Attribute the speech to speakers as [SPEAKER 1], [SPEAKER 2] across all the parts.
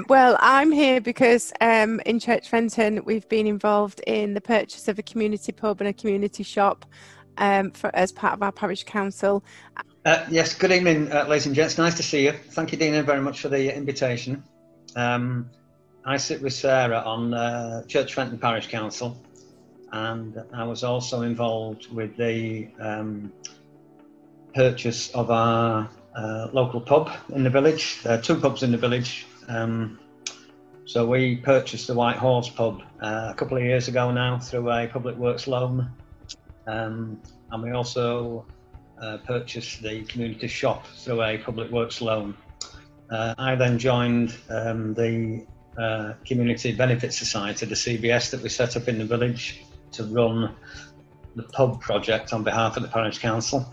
[SPEAKER 1] Well, I'm here because in Church Fenton we've been involved in the purchase of a community pub and a community shop as part of our parish council.
[SPEAKER 2] Yes, good evening, ladies and gents. Nice to see you. Thank you, Dina, very much for the invitation. I sit with Sarah on Church Fenton Parish Council, and I was also involved with the purchase of our local pub in the village, two pubs in the village. So we purchased the White Horse pub a couple of years ago now through a Pubic Works loan, and we also purchased the community shop through a Pubic Works loan. I then joined the Community Benefit Society, the CBS that we set up in the village to run the pub project on behalf of the Parish Council.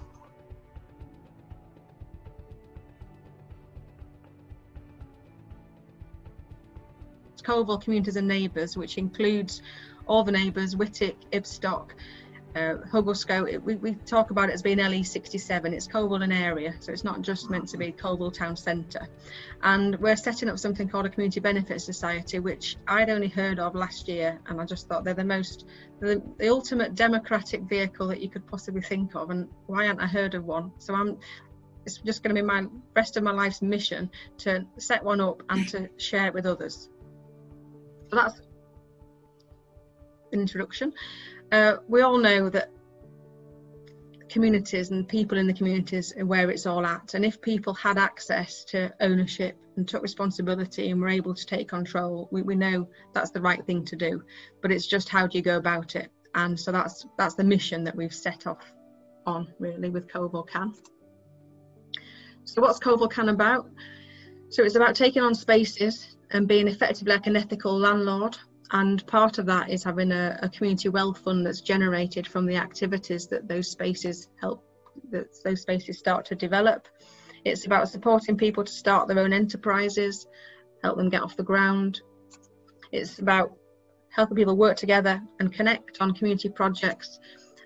[SPEAKER 3] Coalville Communities and Neighbours, which includes all the neighbours, Whittick, Ibstock, Hugglescote. We talk about it as being LE67. It's Coalville and area, so it's not just meant to be Coalville town centre. And we're setting up something called a Community Benefit Society, which I'd only heard of last year, and I just thought they're the ultimate democratic vehicle that you could possibly think of, and why hadn't I heard of one? So it's just going to be my rest of my life's mission to set one up and to share it with others. So that's an introduction. We all know that communities and people in the communities are where it's all at, and if people had access to ownership and took responsibility and were able to take control, we know that's the right thing to do, but it's just how do you go about it. And so that's the mission that we've set off on, really, with Coalville Can. So what's Coalville Can about? So it's about taking on spaces and being effectively like an ethical landlord, and part of that is having a community wealth fund that's generated from the activities that those spaces start to develop. It's about supporting people to start their own enterprises, help them get off the ground. It's about helping people work together and connect on community projects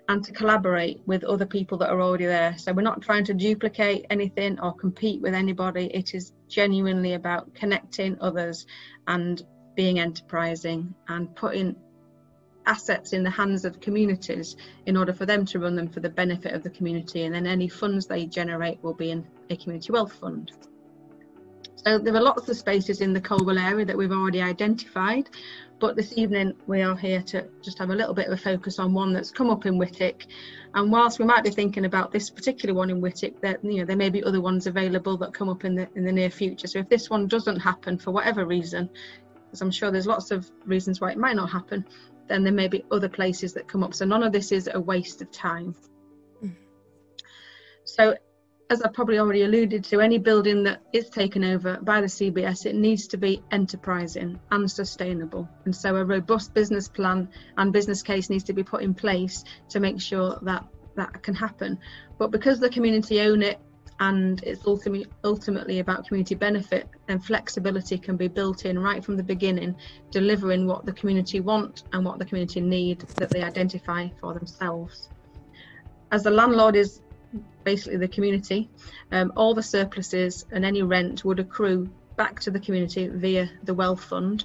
[SPEAKER 3] and to collaborate with other people that are already there. So we're not trying to duplicate anything or compete with anybody. It is genuinely about connecting others and being enterprising and putting assets in the hands of communities in order for them to run them for the benefit of the community, and then any funds they generate will be in a community wealth fund. So there are lots of spaces in the Coalville area that we've already identified, but this evening we are here to just have a little bit of a focus on one that's come up in Whittick. And whilst we might be thinking about this particular one in Whittick, that there may be other ones available that come up in the near future. So if this one doesn't happen for whatever reason, because I'm sure there's lots of reasons why it might not happen, then there may be other places that come up. So none of this is a waste of time. So as I probably already alluded to, any building that is taken over by the CBS, it needs to be enterprising and sustainable. And so a robust business plan and business case needs to be put in place to make sure that that can happen. But because the community own it and it's ultimately about community benefit, and flexibility can be built in right from the beginning, delivering what the community want and what the community need that they identify for themselves. As the landlord is basically the community, all the surpluses and any rent would accrue back to the community via the wealth fund.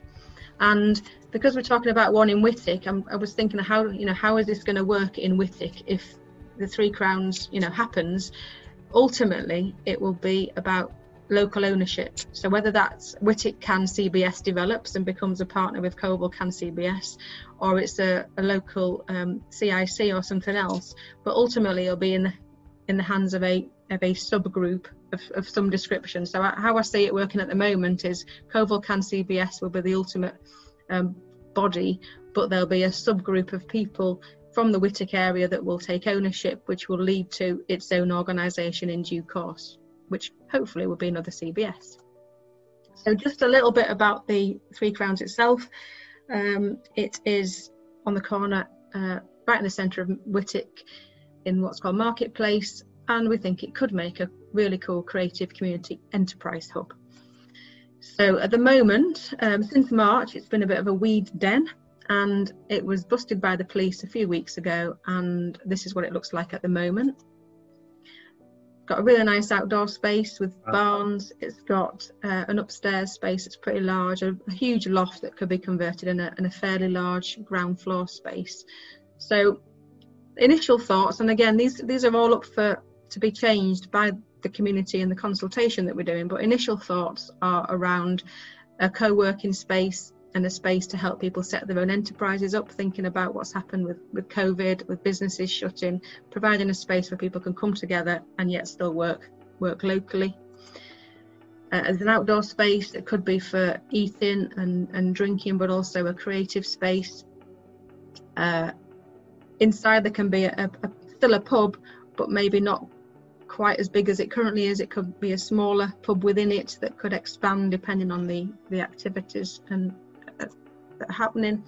[SPEAKER 3] And because we're talking about one in Whittick, I was thinking how is this going to work in Whittick if the £3 crowns happens? Ultimately it will be about local ownership. So whether that's Whittick Can CBS develops and becomes a partner with Coalville Can CBS, or it's a local CIC or something else, but ultimately it'll be in the hands of a subgroup of some description. So how I see it working at the moment is Coalville Can CBS will be the ultimate body, but there'll be a subgroup of people from the Whittick area that will take ownership, which will lead to its own organisation in due course, which hopefully will be another CBS. So just a little bit about the £3 crowns itself. It is on the corner, right in the centre of Whittick, in what's called Marketplace, and we think it could make a really cool creative community enterprise hub. So at the moment, since March, it's been a bit of a weed den, and it was busted by the police a few weeks ago, and this is what it looks like at the moment. got a really nice outdoor space with barns. It's got an upstairs space that's pretty large, a huge loft that could be converted in a fairly large ground floor space. So initial thoughts, and again, these are all up to be changed by the community and the consultation that we're doing, but initial thoughts are around a co-working space and a space to help people set their own enterprises up, thinking about what's happened with COVID, with businesses shutting, providing a space where people can come together and yet still work locally. As an outdoor space that could be for eating and drinking, but also a creative space. Inside there can be still a pub, but maybe not quite as big as it currently is. It could be a smaller pub within it that could expand depending on the activities and that are happening.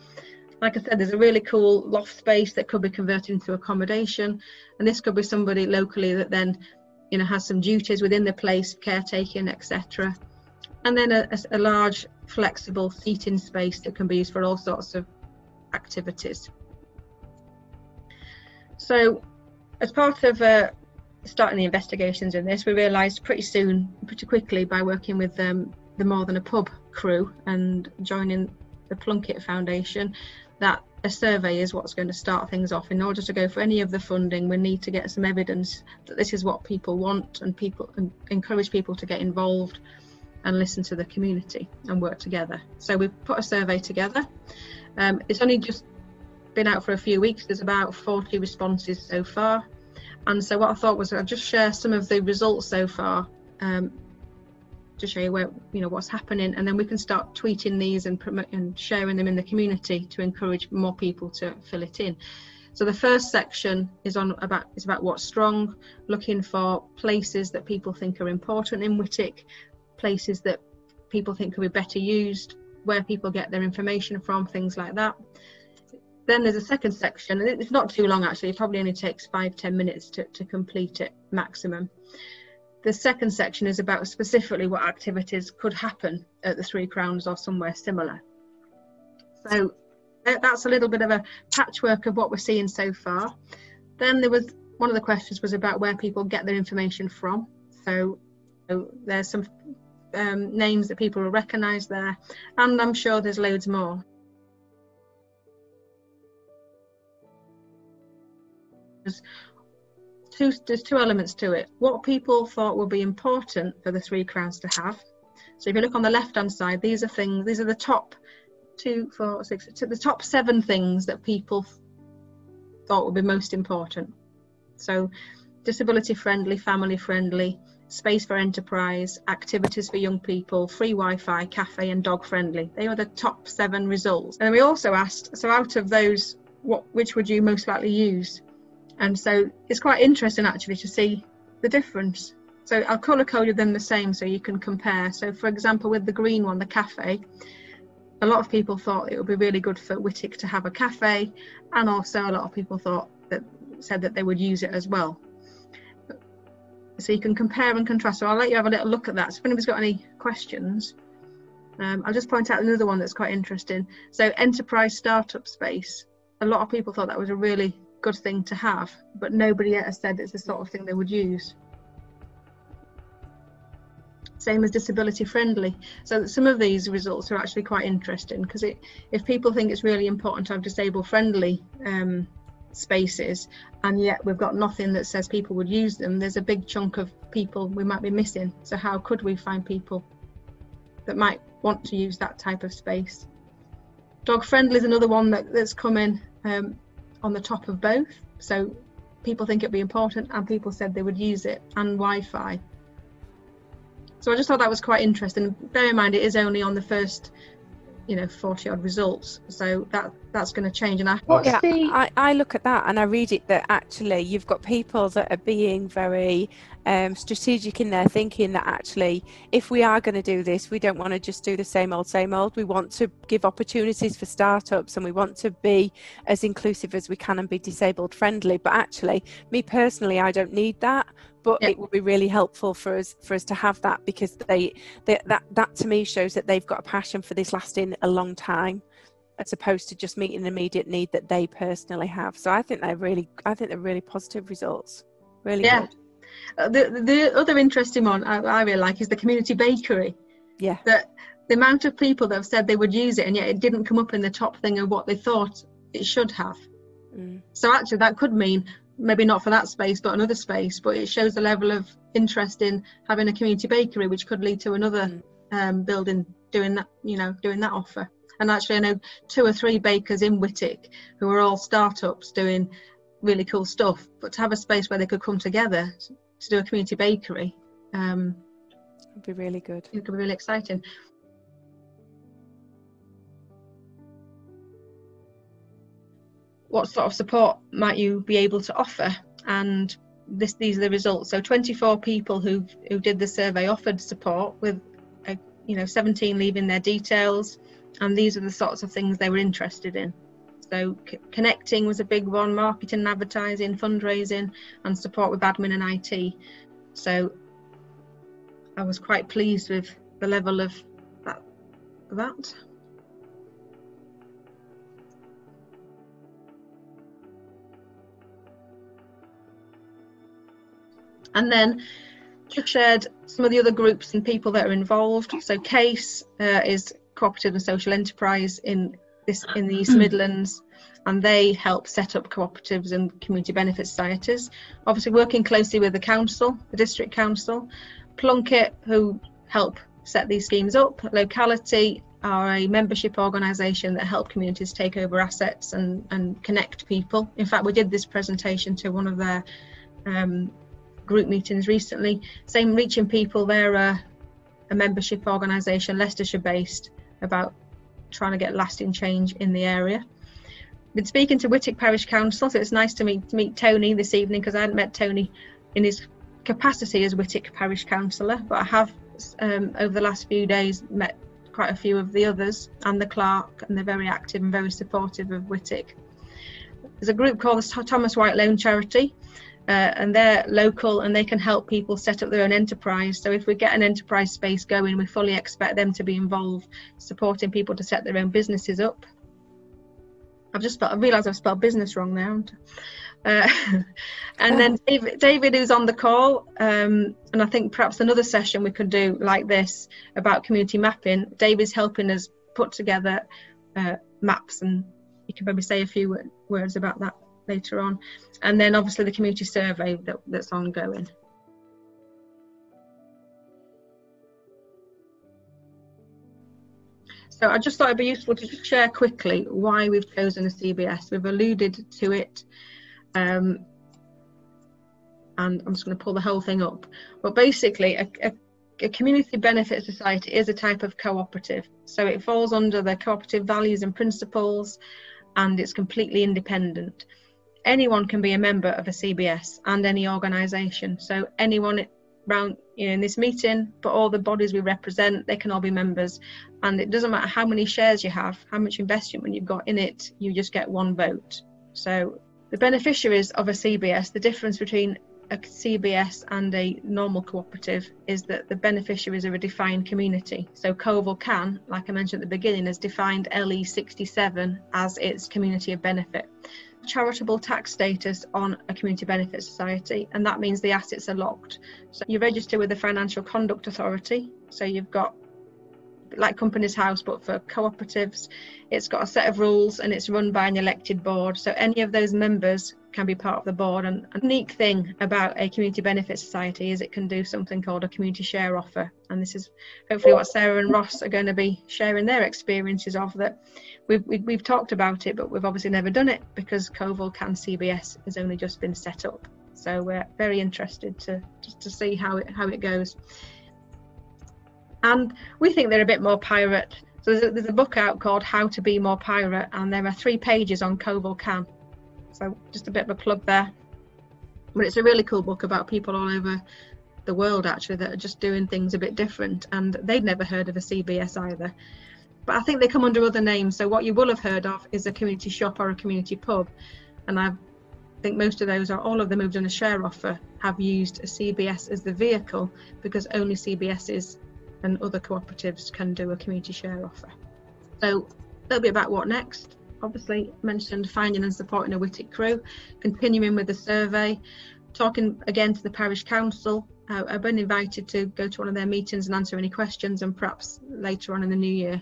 [SPEAKER 3] Like I said, there's a really cool loft space that could be converted into accommodation, and this could be somebody locally that then, you know, has some duties within the place, caretaking, etc. And then a large flexible seating space that can be used for all sorts of activities. So as part of starting the investigations in this, we realised pretty quickly by working with the More Than a Pub crew and joining the Plunkett Foundation, that a survey is what's going to start things off. In order to go for any of the funding, we need to get some evidence that this is what people want, and encourage people to get involved and listen to the community and work together. So we've put a survey together. It's only just been out for a few weeks. There's about 40 responses so far. And so what I thought was I'd just share some of the results so far, to show you where, you know, what's happening, and then we can start tweeting these and sharing them in the community to encourage more people to fill it in. So the first section is about what's strong, looking for places that people think are important in Whitwick, places that people think could be better used, where people get their information from, things like that. Then there's a second section, and it's not too long actually, it probably only takes 5-10 minutes to complete it maximum. The second section is about specifically what activities could happen at the Three Crowns or somewhere similar. So that's a little bit of a patchwork of what we're seeing so far. Then there was, one of the questions was about where people get their information from. So there's some names that people will recognise there, and I'm sure there's loads more. There's two elements to it. What people thought would be important for the Three Crowns to have. So if you look on the left hand side, these are the top 7 things that people thought would be most important. So disability friendly, family friendly, space for enterprise, activities for young people, free Wi-Fi, cafe and dog friendly. They were the top 7 results. And we also asked, so out of those, which would you most likely use? And so it's quite interesting actually to see the difference. So I'll colour coded them the same so you can compare. So for example, with the green one, the cafe, a lot of people thought it would be really good for Whitwick to have a cafe, and also a lot of people said that they would use it as well. So you can compare and contrast. So I'll let you have a little look at that. So if anybody's got any questions, I'll just point out another one that's quite interesting. So enterprise startup space. A lot of people thought that was a really good thing to have, but nobody yet has said it's the sort of thing they would use. Same as disability friendly. So some of these results are actually quite interesting, because if people think it's really important to have disabled friendly spaces, and yet we've got nothing that says people would use them, there's a big chunk of people we might be missing. So how could we find people that might want to use that type of space? Dog friendly is another one that's come in on the top of both. So people think it'd be important, and people said they would use it, and Wi-Fi. So I just thought that was quite interesting. Bear in mind, it is only on the first, 40 odd results. So that's going to change. And
[SPEAKER 1] I look at that and I read it that actually you've got people that are being very strategic in their thinking, that actually if we are going to do this, we don't want to just do the same old. We want to give opportunities for startups, and we want to be as inclusive as we can and be disabled friendly. But actually, me personally, I don't need that, but it would be really helpful for us to have that, because that to me shows that they've got a passion for this lasting a long time, as opposed to just meeting an immediate need that they personally have. So I think they're really positive results. Really good.
[SPEAKER 3] The other interesting one I really like is the community bakery.
[SPEAKER 1] Yeah.
[SPEAKER 3] That the amount of people that have said they would use it, and yet it didn't come up in the top thing of what they thought it should have. So actually that could mean maybe not for that space but another space, but it shows the level of interest in having a community bakery, which could lead to another building doing that offer. And actually I know 2 or 3 bakers in Whitwick who are all startups doing really cool stuff, but to have a space where they could come together to do a community bakery
[SPEAKER 1] would be really good.
[SPEAKER 3] It could be really exciting. What sort of support might you be able to offer? And these are the results. So 24 people who did the survey offered support, with 17 leaving their details, and these are the sorts of things they were interested in. So connecting was a big one, marketing and advertising, fundraising, and support with admin and IT. So I was quite pleased with the level of that. And then just shared some of the other groups and people that are involved. So CASE is cooperative and social enterprise in the East Midlands, and they help set up cooperatives and community benefit societies, obviously working closely with the council, the district council. Plunkett, who help set these schemes up. Locality are a membership organisation that help communities take over assets and connect people. In fact, we did this presentation to one of their group meetings recently. Same Reaching People, they're a membership organisation, Leicestershire based, about trying to get lasting change in the area. Been speaking to Whitwick Parish Council, so it's nice to meet Tony this evening, because I hadn't met Tony in his capacity as Whitwick Parish Councillor, but I have over the last few days met quite a few of the others and the clerk, and they're very active and very supportive of Whitwick. There's a group called the Thomas White Loan Charity, and they're local and they can help people set up their own enterprise. So if we get an enterprise space going, we fully expect them to be involved, supporting people to set their own businesses up. I realised I've spelled business wrong there. And then David, who's on the call, and I think perhaps another session we could do like this about community mapping. David's helping us put together maps, and you can maybe say a few words about that later on. And then obviously the community survey that's ongoing. So I just thought it'd be useful to just share quickly why we've chosen a CBS. We've alluded to it, and I'm just going to pull the whole thing up. But basically, a community benefit society is a type of cooperative. So it falls under the cooperative values and principles, and it's completely independent. Anyone can be a member of a CBS and any organisation. So anyone around in this meeting, but all the bodies we represent, they can all be members. And it doesn't matter how many shares you have, how much investment you've got in it, you just get one vote. So the beneficiaries of a CBS, the difference between a CBS and a normal cooperative is that the beneficiaries are a defined community. So Coval can, like I mentioned at the beginning, has defined LE67 as its community of benefit. Charitable tax status on a community benefit society, and that means the assets are locked. So you register with the Financial Conduct Authority, so you've got like Companies House but for cooperatives. It's got a set of rules and it's run by an elected board, so any of those members can be part of the board. And a unique thing about a community benefit society is it can do something called a community share offer, and this is hopefully what Sarah and Ross are going to be sharing their experiences of. That we've talked about it, but we've obviously never done it because Coval Can CBS has only just been set up. So we're very interested to see how it goes. And we think they're a bit more pirate. So there's a book out called How to Be More Pirate, and there are 3 pages on Coval Can. So just a bit of a plug there. But it's a really cool book about people all over the world actually that are just doing things a bit different, and they'd never heard of a CBS either. But I think they come under other names. So what you will have heard of is a community shop or a community pub. And I think most of those, or all of them who've done a share offer, have used a CBS as the vehicle, because only CBSs and other cooperatives can do a community share offer. So a little bit about what next. Obviously mentioned finding and supporting a Whitwick crew, continuing with the survey. talking again to the parish council. I've been invited to go to one of their meetings and answer any questions, and perhaps later on in the new year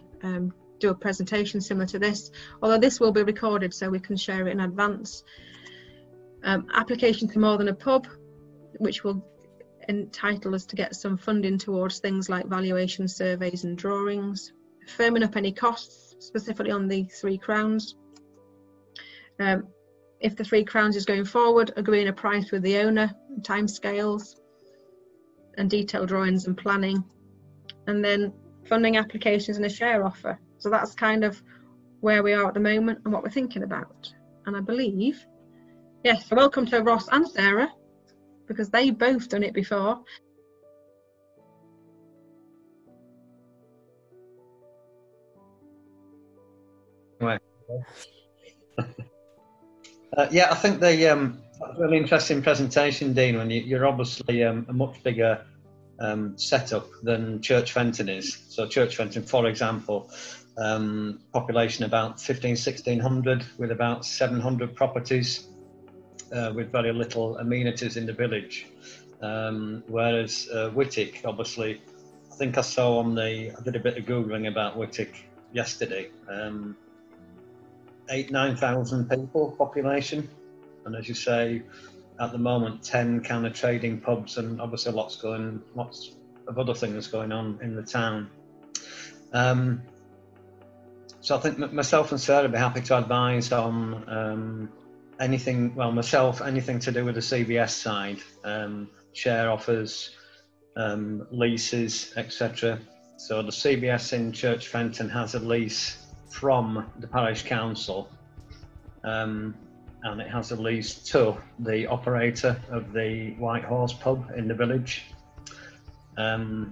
[SPEAKER 3] do a presentation similar to this, although this will be recorded so we can share it in advance. Application to more than a pub, which will entitle us to get some funding towards things like valuation surveys and drawings, firming up any costs specifically on the £3. If the £3 is going forward, agreeing a price with the owner, timescales and detailed drawings and planning, and then funding applications and a share offer. So that's kind of where we are at the moment and what we're thinking about. And I believe, yes, so welcome to Ross and Sarah, because they've both done it before.
[SPEAKER 2] Yeah, I think that's a really interesting presentation, Dean, when you're obviously a much bigger setup than Church Fenton is. So Church Fenton, for example, population about 1600 with about 700 properties with very little amenities in the village. Whereas Whitwick, obviously, I think I saw I did a bit of Googling about Whitwick yesterday. 8,000-9,000 people population, and as you say, at the moment 10 kind of trading pubs, and obviously lots of other things going on in the town. So I think myself and Sarah would be happy to advise on anything to do with the CBS side, share offers, leases, etc. So the CBS in Church Fenton has a lease from the parish council, and it has a lease to the operator of the White Horse pub in the village. And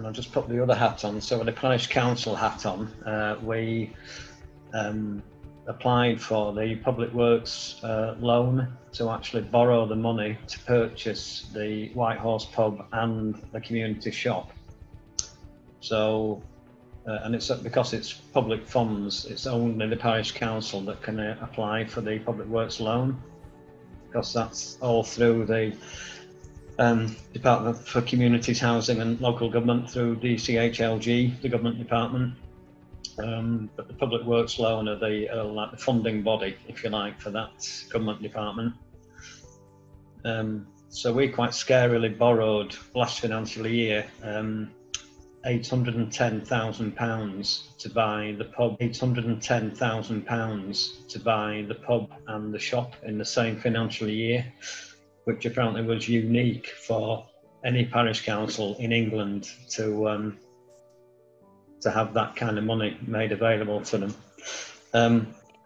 [SPEAKER 2] I'll just put the other hat on. So with the parish council hat on, we applied for the Pubic Works loan to actually borrow the money to purchase the White Horse pub and the community shop. So and it's because it's public funds, it's only the parish council that can apply for the Pubic Works loan, because that's all through the Department for Communities, Housing and Local Government, through DCHLG, the government department. But the Pubic Works loan are like the funding body, if you like, for that government department. So we quite scarily borrowed last financial year £810,000 to buy the pub. £810,000 to buy the pub and the shop in the same financial year, which apparently was unique for any parish council in England to have that kind of money made available to them.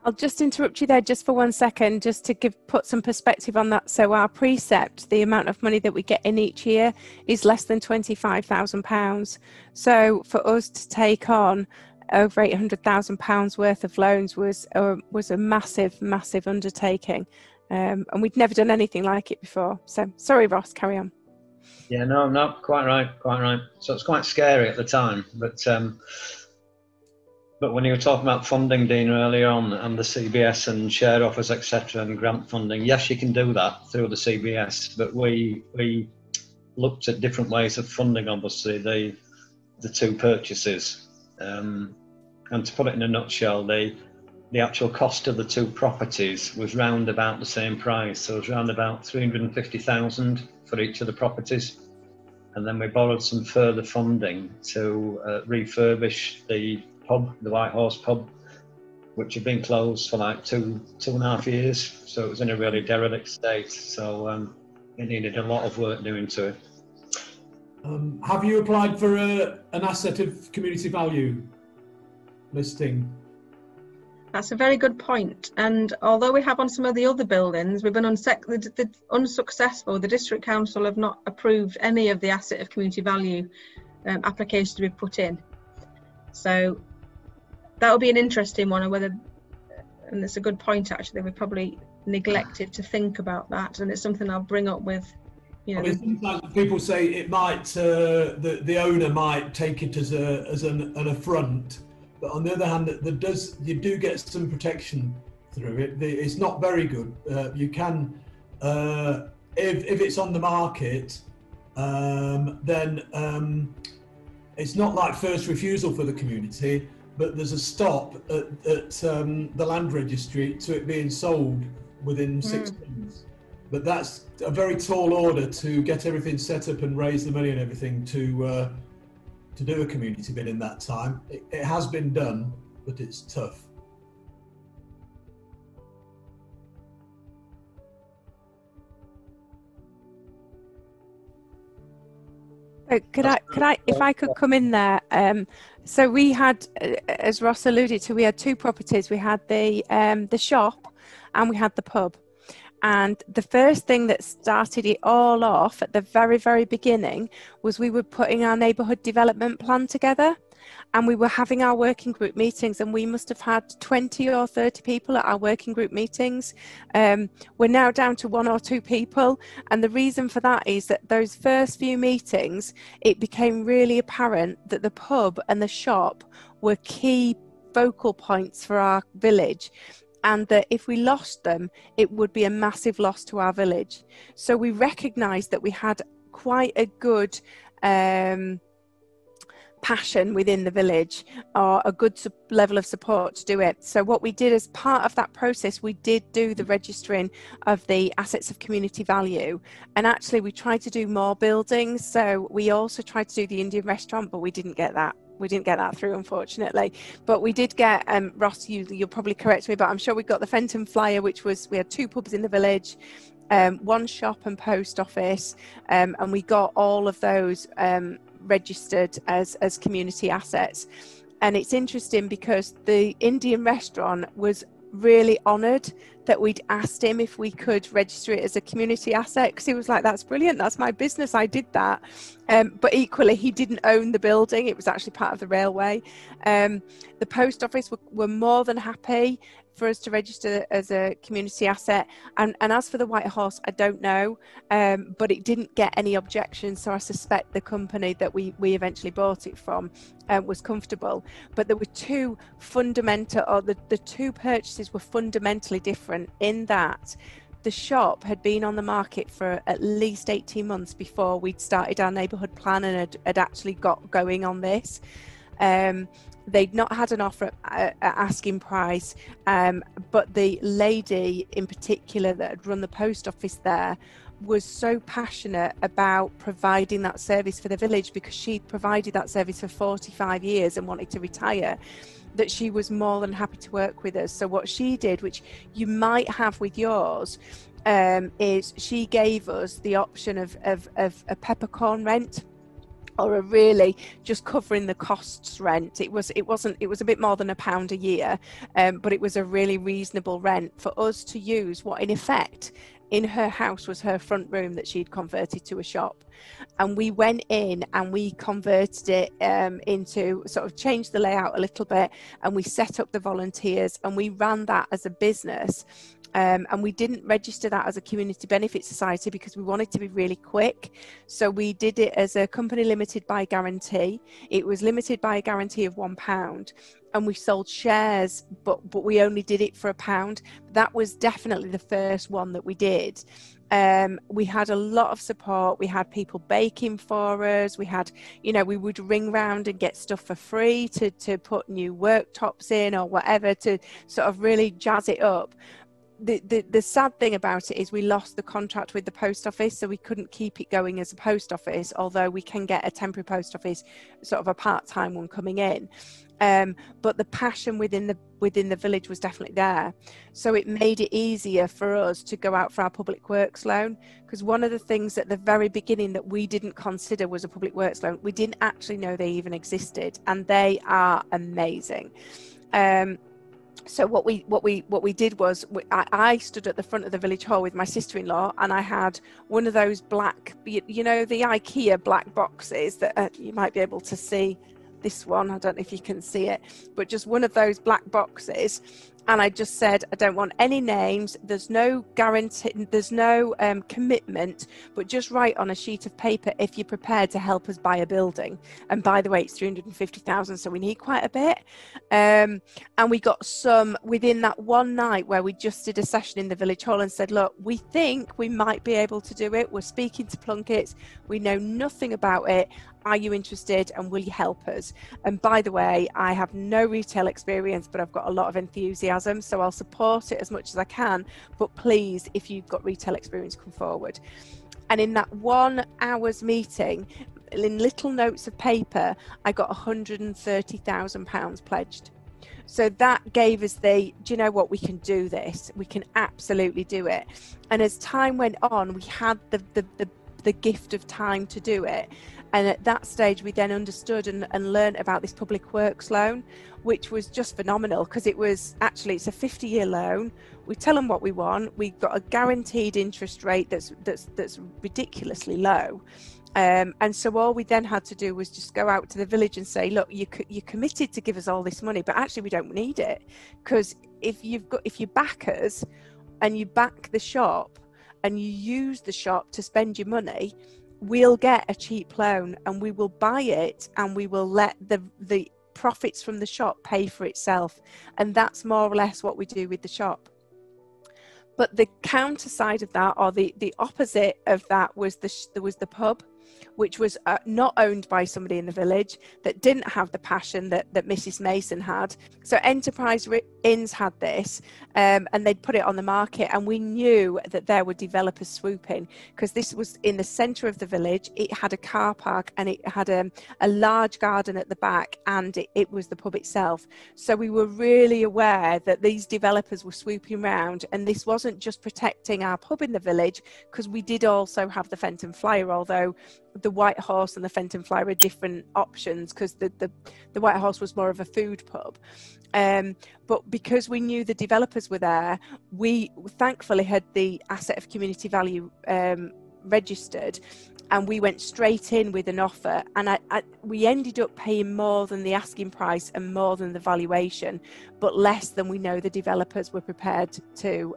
[SPEAKER 1] I'll just interrupt you there just for 1 second, just to put some perspective on that. So our precept, the amount of money that we get in each year, is less than £25,000. So for us to take on over £800,000 worth of loans was a massive, massive undertaking. And we'd never done anything like it before. So sorry, Ross, carry on.
[SPEAKER 2] Yeah, no, quite right. So it's quite scary at the time, but when you were talking about funding, Dean, earlier on, and the CBS and share offers, etc., and grant funding, yes, you can do that through the CBS, but we looked at different ways of funding, obviously, the two purchases. And to put it in a nutshell, the actual cost of the two properties was round about the same price. So it was round about 350,000 for each of the properties. And then we borrowed some further funding to refurbish the pub, the White Horse pub, which had been closed for like two and a half years. So it was in a really derelict state. So it needed a lot of work doing to it.
[SPEAKER 4] Have you applied for an asset of community value listing?
[SPEAKER 3] That's a very good point. And although we have on some of the other buildings, we've been unsuccessful. The district council have not approved any of the asset of community value applications to be put in. So that will be an interesting one, and it's a good point actually. We probably neglected to think about that, and it's something I'll bring up with. I mean,
[SPEAKER 4] sometimes people say it might the owner might take it as an affront. But on the other hand, you do get some protection through it. It's not very good. You can If it's on the market, then it's not like first refusal for the community, but there's a stop at the land registry to it being sold within 6 months. But that's a very tall order to get everything set up and raise the money and everything to do a community bid in that time. It has been done, but it's tough.
[SPEAKER 1] If I could come in there. So we had, as Ross alluded to, we had two properties. We had the shop and we had the pub. And the first thing that started it all off at the very, very beginning was we were putting our neighbourhood development plan together, and we were having our working group meetings, and we must have had 20 or 30 people at our working group meetings. We're now down to 1 or 2 people, and the reason for that is that those first few meetings, it became really apparent that the pub and the shop were key focal points for our village, and that if we lost them, it would be a massive loss to our village. So we recognised that we had quite a good passion within the village, or a good level of support to do it. So what we did as part of that process, we did do the registering of the assets of community value, and actually we tried to do more buildings. So we also tried to do the Indian restaurant, but we didn't get that. We didn't get that through, unfortunately. But we did get, Ross, you'll probably correct me, but I'm sure we got the Fenton Flyer, which was, we had 2 pubs in the village, 1 shop and post office, and we got all of those registered as community assets. And it's interesting because the Indian restaurant was really honoured that we'd asked him if we could register it as a community asset, because he was like, that's brilliant, that's my business, I did that. But equally, he didn't own the building, it was actually part of the railway. The post office were more than happy for us to register as a community asset, and as for the White Horse, I don't know, but it didn't get any objections, so I suspect the company that we eventually bought it from was comfortable. But there were 2 fundamental, or the 2 purchases were fundamentally different in that the shop had been on the market for at least 18 months before we'd started our neighbourhood plan and had actually got going on this. They'd not had an offer at asking price, but the lady in particular that had run the post office there was so passionate about providing that service for the village, because she'd provided that service for 45 years and wanted to retire, that she was more than happy to work with us. So what she did, which you might have with yours, is she gave us the option of a peppercorn rent, or a really just covering the costs rent. It was a bit more than £1 a year, but it was a really reasonable rent for us to use what in effect in her house was her front room that she'd converted to a shop. And we went in and we converted it into, sort of changed the layout a little bit, and we set up the volunteers and we ran that as a business. And we didn't register that as a community benefit society because we wanted to be really quick. So we did it as a company limited by guarantee. It was limited by a guarantee of £1, and we sold shares, but we only did it for £1. That was definitely the first one that we did. We had a lot of support. We had people baking for us. We had, we would ring round and get stuff for free to put new worktops in or whatever, to sort of really jazz it up. The sad thing about it is we lost the contract with the post office, so we couldn't keep it going as a post office, although we can get a temporary post office, sort of a part-time one coming in. But the passion within the village was definitely there. So it made it easier for us to go out for our Public Works loan, because one of the things at the very beginning that we didn't consider was a Public Works loan. We didn't actually know they even existed, and they are amazing. So what we did was I stood at the front of the village hall with my sister-in-law, and I had one of those black, the IKEA black boxes that you might be able to see. This one, I don't know if you can see it, but just one of those black boxes, And I just said, I don't want any names. There's no guarantee, there's no commitment, but just write on a sheet of paper if you're prepared to help us buy a building. And by the way, it's 350,000, so we need quite a bit. And we got some within that one night where we just did a session in the village hall and said, look, we think we might be able to do it. We're speaking to Plunketts. We know nothing about it. Are you interested, and will you help us? And by the way, I have no retail experience, but I've got a lot of enthusiasm, so I'll support it as much as I can. But please, if you've got retail experience, come forward. And in that 1 hour's meeting, in little notes of paper, I got £130,000 pledged. So that gave us do you know what, we can do this. We can absolutely do it. And as time went on, we had the gift of time to do it. And at that stage, we then understood and learned about this Pubic Works loan, which was just phenomenal, because it's a 50-year loan. We tell them what we want. We've got a guaranteed interest rate that's ridiculously low. And so all we then had to do was just go out to the village and say, look, you're committed to give us all this money, but actually we don't need it, because if you back us and you back the shop and you use the shop to spend your money, we'll get a cheap loan and we will buy it, and we will let the profits from the shop pay for itself. And that's more or less what we do with the shop. But the counter side of that, or the opposite of that, was the pub, which was not owned by somebody in the village, that didn't have the passion that Mrs. Mason had. So Enterprise Inns had this, and they'd put it on the market, and we knew that there were developers swooping, because this was in the centre of the village. It had a car park, and it had a large garden at the back, and it was the pub itself. So we were really aware that these developers were swooping round, and this wasn't just protecting our pub in the village, because we did also have the Fenton Flyer, although the White Horse and the Fenton Flyer are different options, because the White Horse was more of a food pub. But because we knew the developers were there, we thankfully had the asset of community value registered, and we went straight in with an offer, and we ended up paying more than the asking price and more than the valuation, but less than we know the developers were prepared to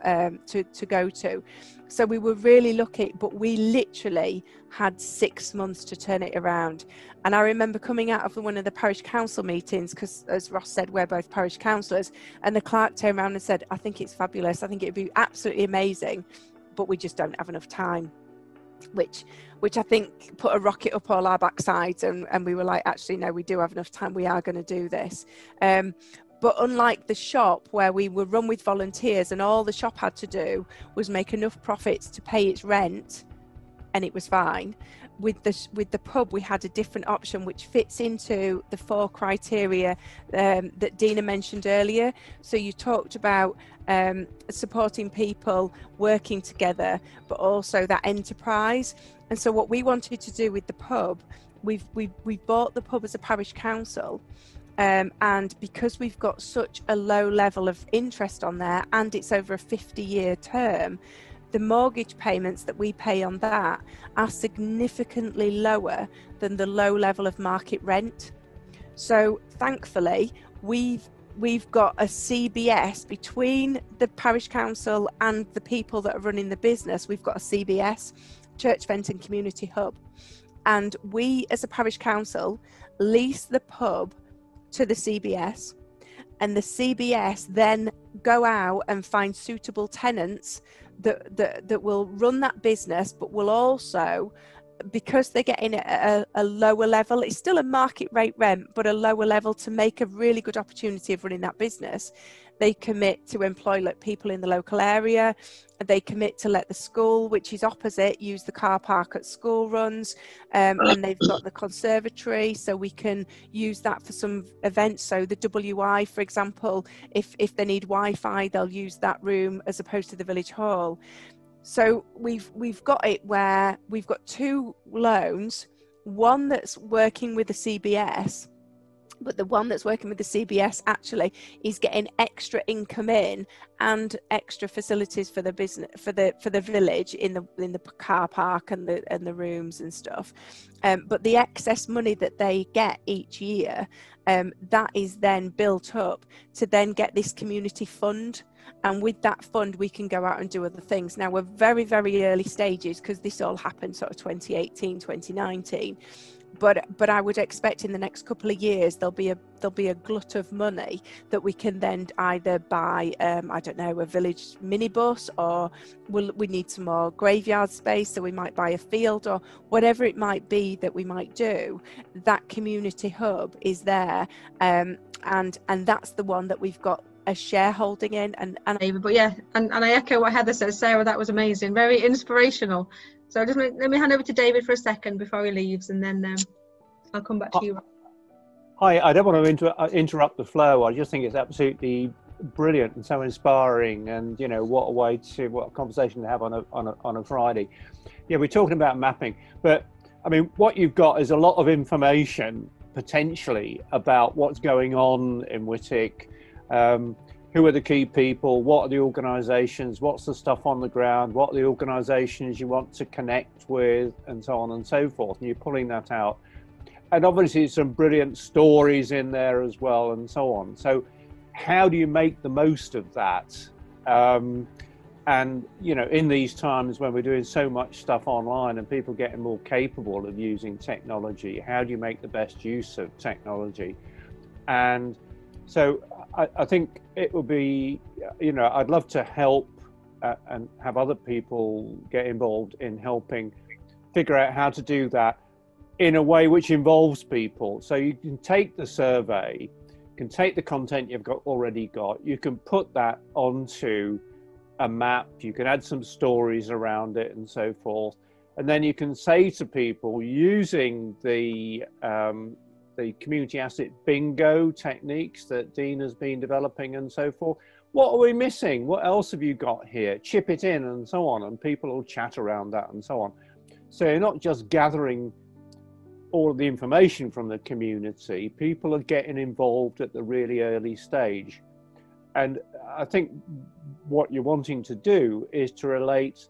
[SPEAKER 1] go to. So we were really lucky, but we literally had 6 months to turn it around. And I remember coming out of one of the parish council meetings, because as Ross said, we're both parish councillors, and the clerk turned around and said, I think it's fabulous, I think it'd be absolutely amazing, but we just don't have enough time. Which I think put a rocket up all our backsides, and we were like, actually no, we do have enough time, we are going to do this. But unlike the shop, where we were run with volunteers and all the shop had to do was make enough profits to pay its rent, and it was fine, with the pub we had a different option, which fits into the 4 criteria that Dina mentioned earlier. So you talked about supporting people, working together, but also that enterprise. And so what we wanted to do with the pub, we've bought the pub as a parish council, and because we've got such a low level of interest on there, and it's over a 50-year term, the mortgage payments that we pay on that are significantly lower than the low level of market rent. So thankfully, we've got a CBS between the parish council and the people that are running the business. We've got a CBS, Church Fenton Community Hub, and we as a parish council lease the pub to the CBS, and the CBS then go out and find suitable tenants that will run that business, but will also, because they're getting it at a lower level, it's still a market rate rent, but a lower level, to make a really good opportunity of running that business. They commit to employ people in the local area. They commit to let the school, which is opposite, use the car park at school runs, and they've got the conservatory, so we can use that for some events. So the WI, for example, if they need Wi-Fi, they'll use that room as opposed to the village hall. So we've got it where we've got 2 loans, one that's working with the CBS, But the one that's working with the CBS actually is getting extra income in and extra facilities for the business, for the village, in the car park and the rooms and stuff. But the excess money that they get each year, that is then built up to then get this community fund. And with that fund, we can go out and do other things. Now, we're very, very early stages because this all happened sort of 2018, 2019. But I would expect in the next couple of years there'll be a glut of money that we can then either buy I don't know, a village minibus, or we need some more graveyard space, so we might buy a field, or whatever it might be that we might do. That community hub is there, and that's the one that we've got a shareholding in. And
[SPEAKER 3] but yeah, and I echo what Heather says. Sarah, that was amazing, very inspirational. So just let me hand over to David for a second before he leaves, and then I'll come back to you.
[SPEAKER 5] Hi, I don't want to interrupt the flow. I just think it's absolutely brilliant and so inspiring, and you know, what a conversation to have on a Friday. Yeah, we're talking about mapping, but I mean, what you've got is a lot of information potentially about what's going on in Whitwick. Who are the key people, what are the organisations, what's the stuff on the ground, what are the organisations you want to connect with, and so on and so forth, and you're pulling that out. And obviously some brilliant stories in there as well, and so on. So how do you make the most of that? And you know, in these times when we're doing so much stuff online and people getting more capable of using technology, how do you make the best use of technology? And so I think it will be, you know, I'd love to help and have other people get involved in helping figure out how to do that in a way which involves people. So you can take the survey, you can take the content you've already got, you can put that onto a map, you can add some stories around it and so forth. And then you can say to people, using the community asset bingo techniques that Dean has been developing and so forth, what are we missing? What else have you got here? Chip it in and so on, and people will chat around that and so on. So you're not just gathering all of the information from the community, people are getting involved at the really early stage. And I think what you're wanting to do is to relate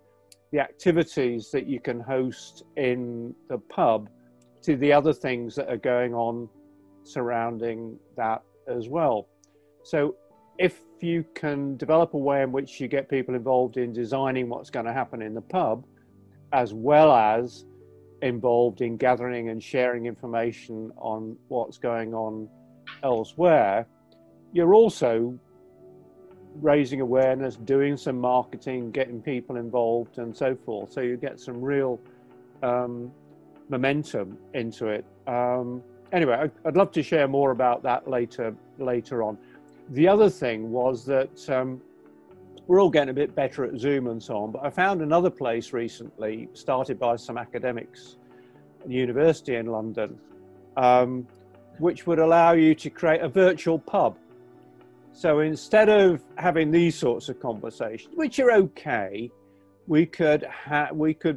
[SPEAKER 5] the activities that you can host in the pub to the other things that are going on surrounding that as well. So if you can develop a way in which you get people involved in designing what's going to happen in the pub, as well as involved in gathering and sharing information on what's going on elsewhere, you're also raising awareness, doing some marketing, getting people involved and so forth. So you get some real momentum into it. Anyway, I'd love to share more about that later on. The other thing was that we're all getting a bit better at Zoom and so on, but I found another place recently started by some academics at the university in London, which would allow you to create a virtual pub. So instead of having these sorts of conversations, which are okay, we could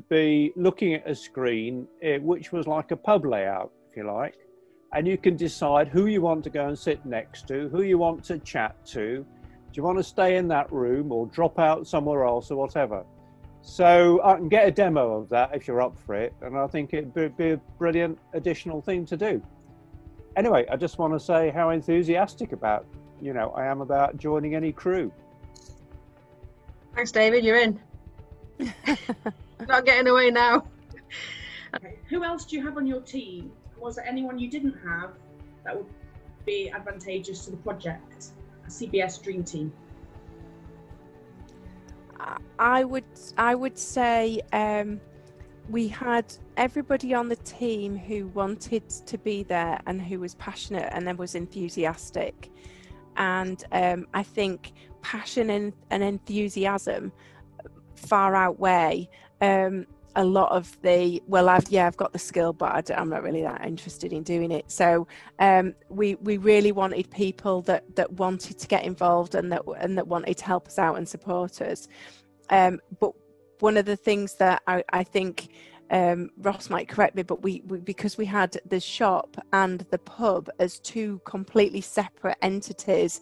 [SPEAKER 5] be looking at a screen which was like a pub layout, if you like, and you can decide who you want to go and sit next to, who you want to chat to. Do you want to stay in that room or drop out somewhere else or whatever? So I can get a demo of that if you're up for it, and I think it'd be a brilliant additional thing to do. Anyway, I just want to say how enthusiastic I am about joining any crew.
[SPEAKER 3] Thanks, David. You're in. Not getting away now.
[SPEAKER 6] Okay. Who else do you have on your team? Was there anyone you didn't have that would be advantageous to the project? A CBS Dream Team.
[SPEAKER 1] I would say we had everybody on the team who wanted to be there and who was passionate and then was enthusiastic. And I think passion and enthusiasm far outweigh a lot of the, well, I've got the skill, but I'm not really that interested in doing it. So we really wanted people that wanted to get involved and that wanted to help us out and support us. But one of the things that I think Ross might correct me, but we because we had the shop and the pub as two completely separate entities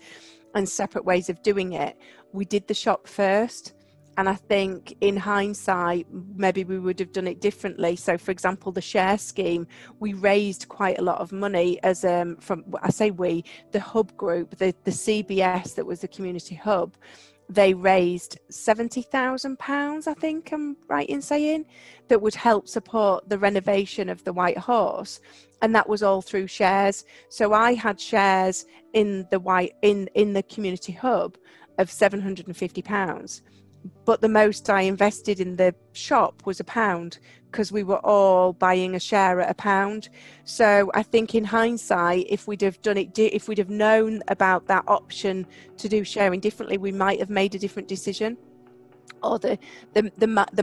[SPEAKER 1] and separate ways of doing it, we did the shop first. And I think in hindsight, maybe we would have done it differently. So, for example, the share scheme, we raised quite a lot of money as from, I say we, the hub group, the CBS that was the community hub, they raised £70,000, I think I'm right in saying, that would help support the renovation of the White Horse. And that was all through shares. So I had shares in the community hub of £750. But the most I invested in the shop was £1, because we were all buying a share at £1. So I think in hindsight, if we'd have done it, if we'd have known about that option to do sharing differently, we might have made a different decision. Or the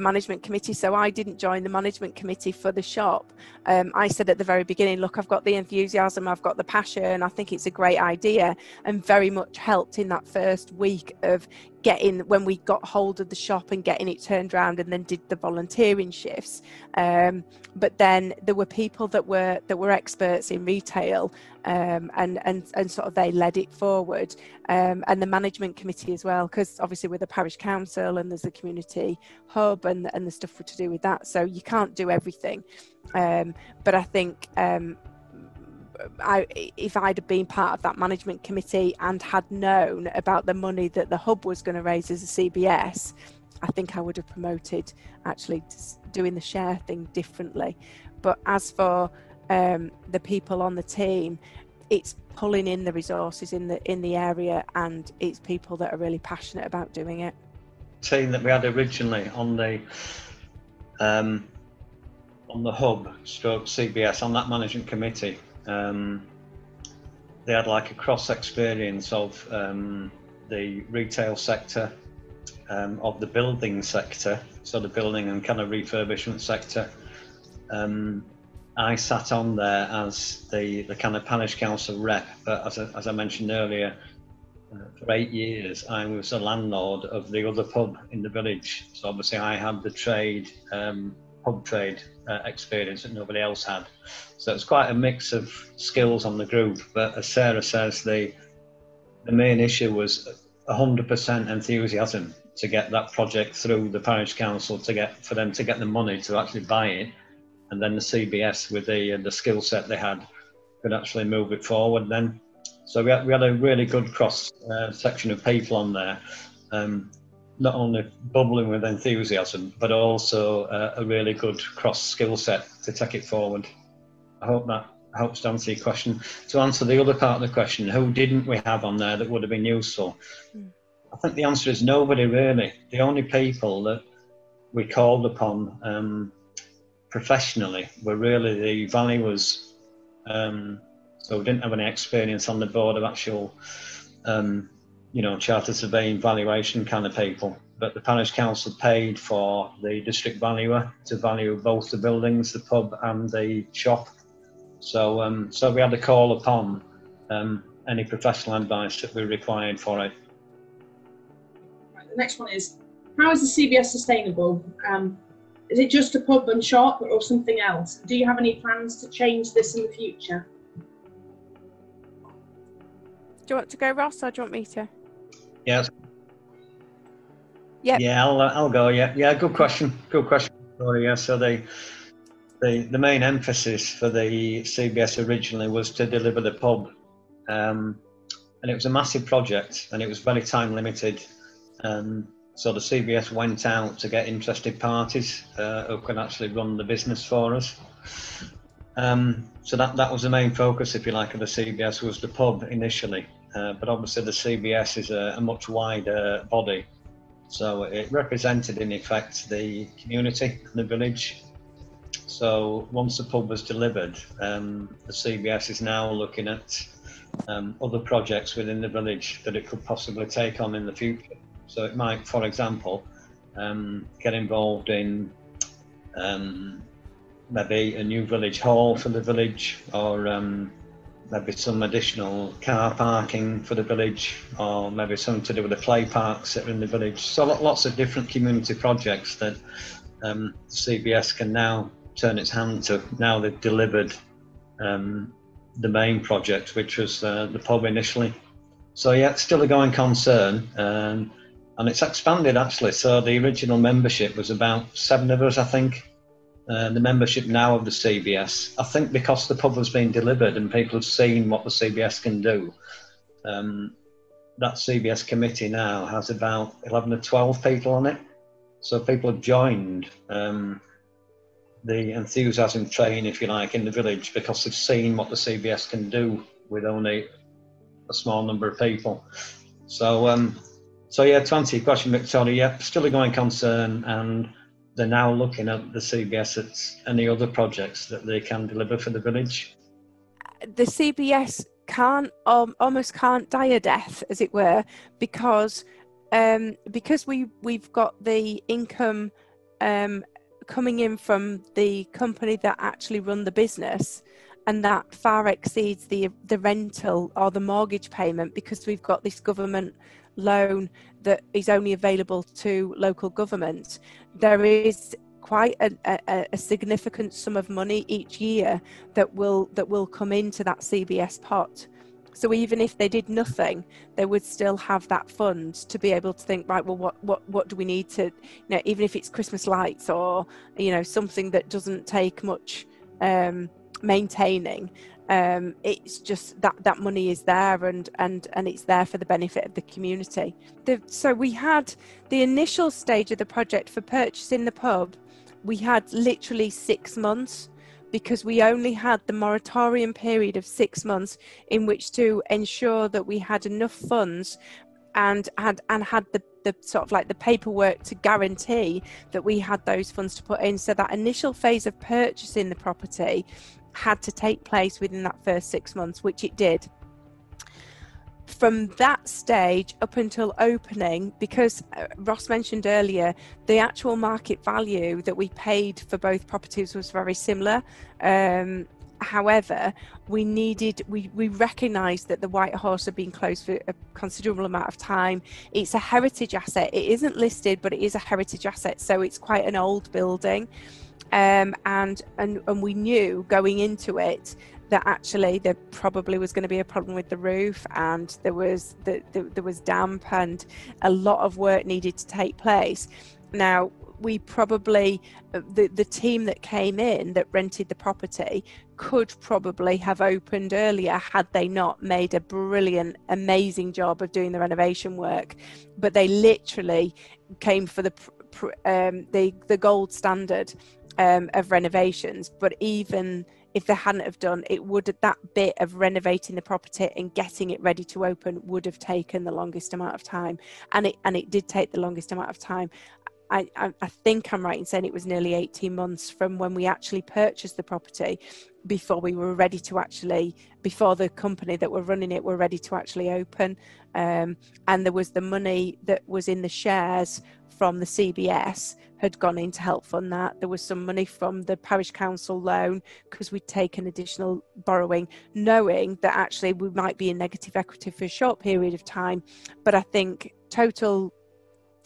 [SPEAKER 1] management committee. So I didn't join the management committee for the shop. I said at the very beginning, look, I've got the enthusiasm, I've got the passion, I think it's a great idea, and very much helped in that first week of when we got hold of the shop and getting it turned around, and then did the volunteering shifts. But then there were people that were experts in retail, and sort of they led it forward, and the management committee as well, because obviously we're the parish council and there's the community hub and the stuff to do with that, so you can't do everything. But I think if I'd have been part of that management committee and had known about the money that the hub was going to raise as a CBS, I think I would have promoted actually doing the share thing differently. But as for the people on the team, it's pulling in the resources in the area, and it's people that are really passionate about doing it.
[SPEAKER 2] Team that we had originally on the hub stroke CBS, on that management committee, they had like a cross experience of the retail sector, of the building sector, so the building and kind of refurbishment sector. I sat on there as the kind of parish council rep, but as I mentioned earlier, for 8 years I was a landlord of the other pub in the village, so obviously I had the trade, pub trade experience that nobody else had. So it's quite a mix of skills on the group, but as Sarah says, the main issue was 100% enthusiasm to get that project through the parish council, for them to get the money to actually buy it, and then the CBS with the skill set they had could actually move it forward then. So we had a really good cross section of people on there, not only bubbling with enthusiasm, but also a really good cross skill set to take it forward. I hope that helps to answer your question. To answer the other part of the question, who didn't we have on there that would have been useful? I think the answer is nobody really. The only people that we called upon professionally were really the valuers. So we didn't have any experience on the board of actual, charter surveying, valuation kind of people. But the parish council paid for the district valuer to value both the buildings, the pub and the shop. So we had to call upon any professional advice that we required for it.
[SPEAKER 6] Right, the next one is, how is the CBS sustainable? Is it just a pub and shop or something else? Do you have any plans to change this in the future?
[SPEAKER 1] Do you want to go, Ross, or do you want me to?
[SPEAKER 2] Yes.
[SPEAKER 1] Yep.
[SPEAKER 2] Yeah, I'll go. Yeah. Good question. Sorry, yeah. So the main emphasis for the CBS originally was to deliver the pub, and it was a massive project, and it was very time limited. So the CBS went out to get interested parties who could actually run the business for us. So that was the main focus, if you like, of the CBS, was the pub initially. But obviously the CBS is a much wider body. So it represented, in effect, the community and the village. So once the pub was delivered, the CBS is now looking at other projects within the village that it could possibly take on in the future. So it might, for example, get involved in maybe a new village hall for the village, or maybe some additional car parking for the village, or maybe something to do with the play parks that are in the village. So lots of different community projects that CBS can now turn its hand to, now they've delivered the main project, which was the pub initially. So yeah, it's still a going concern, and it's expanded actually. So the original membership was about 7 of us, I think. The membership now of the CBS, I think because the pub has been delivered and people have seen what the CBS can do, that CBS committee now has about 11 or 12 people on it. So people have joined the enthusiasm train, if you like, in the village because they've seen what the CBS can do with only a small number of people. So yeah, to answer your question, Victoria, yeah, still a going concern, and they're now looking at the CBS at any other projects that they can deliver for the village.
[SPEAKER 1] The CBS almost can't die a death, as it were, because we've got the income coming in from the company that actually run the business, and that far exceeds the rental or the mortgage payment, because we've got this government loan that is only available to local government. There is quite a significant sum of money each year that will come into that CBS pot. So even if they did nothing, they would still have that fund to be able to think, right, well, what do we need to, even if it's Christmas lights or, something that doesn't take much maintaining. It's just that money is there, and it's there for the benefit of the community. So we had the initial stage of the project for purchasing the pub. We had literally 6 months, because we only had the moratorium period of 6 months in which to ensure that we had enough funds and had the sort of like the paperwork to guarantee that we had those funds to put in. So that initial phase of purchasing the property had to take place within that first 6 months, which it did. From that stage up until opening, because Ross mentioned earlier, the actual market value that we paid for both properties was very similar. However, we recognised that the White Horse had been closed for a considerable amount of time. It's a heritage asset. It isn't listed, but it is a heritage asset, so it's quite an old building. And we knew going into it that actually there probably was going to be a problem with the roof, and there was damp, and a lot of work needed to take place. Now, we probably, the team that came in that rented the property could probably have opened earlier had they not made a brilliant, amazing job of doing the renovation work. But they literally came for the gold standard of renovations. But even if they hadn't have done it, that bit of renovating the property and getting it ready to open would have taken the longest amount of time, and it did take the longest amount of time. I think I'm right in saying it was nearly 18 months from when we actually purchased the property before we were ready to before the company that were running it were ready to actually open. And there was the money that was in the shares from the CBS had gone in to help fund that. There was some money from the parish council loan because we'd taken additional borrowing, knowing that actually we might be in negative equity for a short period of time. But I think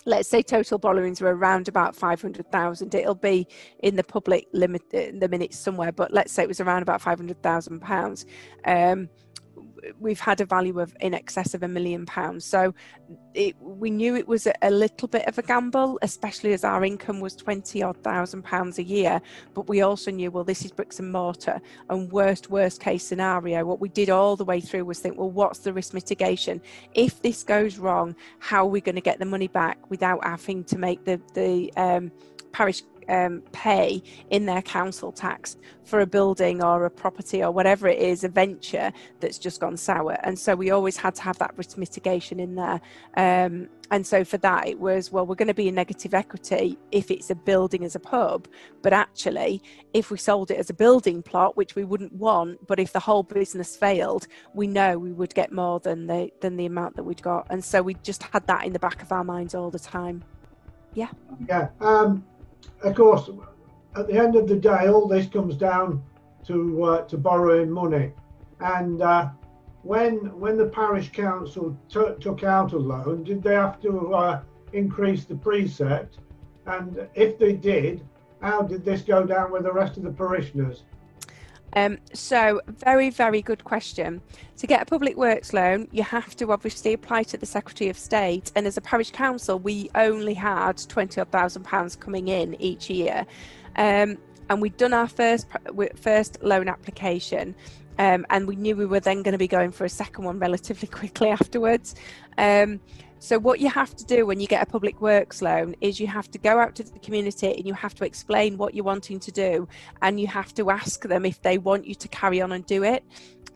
[SPEAKER 1] let's say total borrowings were around about 500,000. It'll be in the public limit, the minutes somewhere, but let's say it was around about £500,000. We've had a value of in excess of £1 million. So we knew it was a little bit of a gamble, especially as our income was £20,000 a year. But we also knew, well, this is bricks and mortar, and worst case scenario. What we did all the way through was think, well, what's the risk mitigation? If this goes wrong, how are we going to get the money back without having to make the parish pay in their council tax for a building or a property or whatever it is, a venture that's just gone sour? And so we always had to have that risk mitigation in there. And so for that, it was, well, we're going to be in negative equity if it's a building as a pub, but actually if we sold it as a building plot, which we wouldn't want, but if the whole business failed, we know we would get more than the amount that we'd got. And so we just had that in the back of our minds all the time. Yeah.
[SPEAKER 7] Of course, at the end of the day, all this comes down to borrowing money. And when the parish council took out a loan, did they have to increase the precept And if they did, how did this go down with the rest of the parishioners?
[SPEAKER 1] So very, very good question. To get a public works loan, you have to obviously apply to the Secretary of State, and as a parish council we only had £20,000 coming in each year, and we'd done our first loan application, and we knew we were then going to be going for a second one relatively quickly afterwards. So what you have to do when you get a public works loan is you have to go out to the community and you have to explain what you're wanting to do, and you have to ask them if they want you to carry on and do it.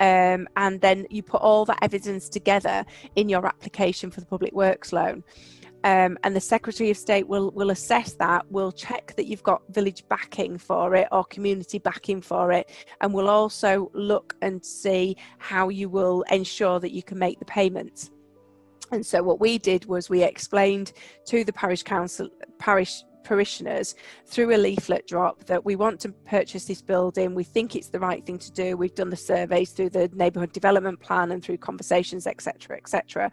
[SPEAKER 1] And then you put all that evidence together in your application for the public works loan. And the Secretary of State will assess that, will check that you've got village backing for it or community backing for it, and will also look and see how you will ensure that you can make the payments. And so what we did was we explained to the parish parishioners through a leaflet drop that we want to purchase this building, we think it's the right thing to do, we've done the surveys through the neighbourhood development plan and through conversations, etc., etc.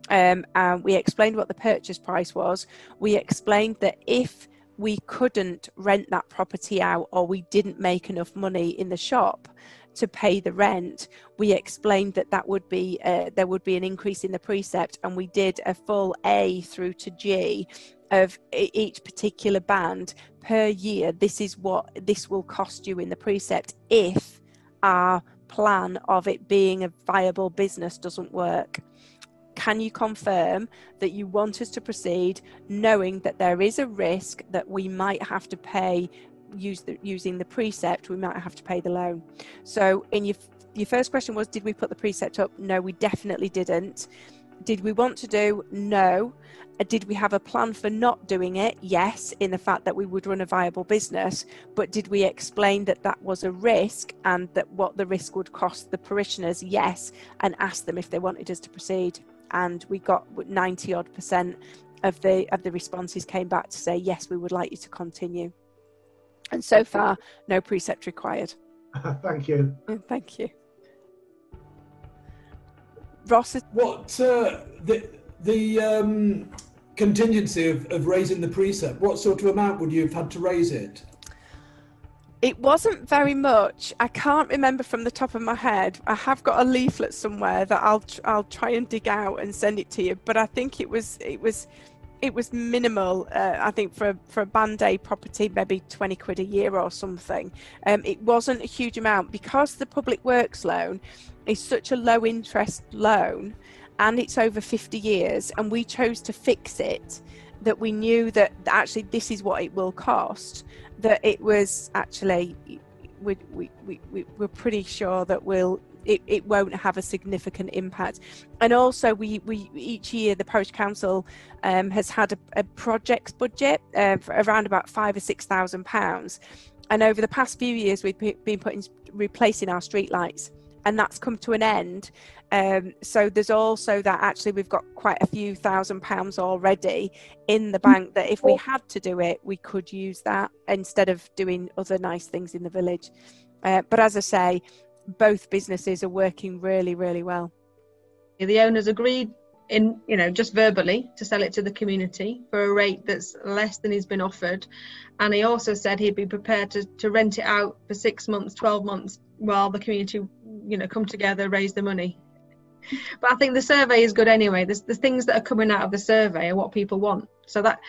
[SPEAKER 1] And we explained what the purchase price was. We explained that if we couldn't rent that property out or we didn't make enough money in the shop to pay the rent, we explained that that would be there would be an increase in the precept, and we did a full A through to G of each particular band per year. This is what this will cost you in the precept if our plan of it being a viable business doesn't work. Can you confirm that you want us to proceed knowing that there is a risk that we might have to pay using the precept, we might have to pay the loan? So in your first question was, did we put the precept up? No, we definitely didn't. Did we want to do? No. Did we have a plan for not doing it? Yes, in the fact that we would run a viable business. But did we explain that that was a risk and that what the risk would cost the parishioners? Yes, and asked them if they wanted us to proceed. And we got 90% of the responses came back to say, yes, we would like you to continue. And so far, no precept required.
[SPEAKER 7] Thank you.
[SPEAKER 1] Thank you. Ross?
[SPEAKER 4] What the contingency of raising the precept, what sort of amount would you have had to raise it?
[SPEAKER 1] It wasn't very much. I can't remember from the top of my head. I have got a leaflet somewhere that I'll try and dig out and send it to you. But I think it was minimal. I think for a Band A property, maybe 20 quid a year or something. It wasn't a huge amount because the public works loan is such a low interest loan, and it's over 50 years, and we chose to fix it, that we knew that actually this is what it will cost, that it was actually, we're pretty sure that it won't have a significant impact. And also we each year the parish council has had a projects budget for around about £5,000 or £6,000, and over the past few years we've been replacing our street lights, and that's come to an end. So there's also that actually we've got quite a few £1,000s already in the bank that if we had to do it, we could use that instead of doing other nice things in the village. But as I say, both businesses are working really, really well.
[SPEAKER 3] The owners agreed just verbally to sell it to the community for a rate that's less than he's been offered. And he also said he'd be prepared to rent it out for 6 months, 12 months while the community, come together, raise the money. But I think the survey is good anyway. The things that are coming out of the survey are what people want. So that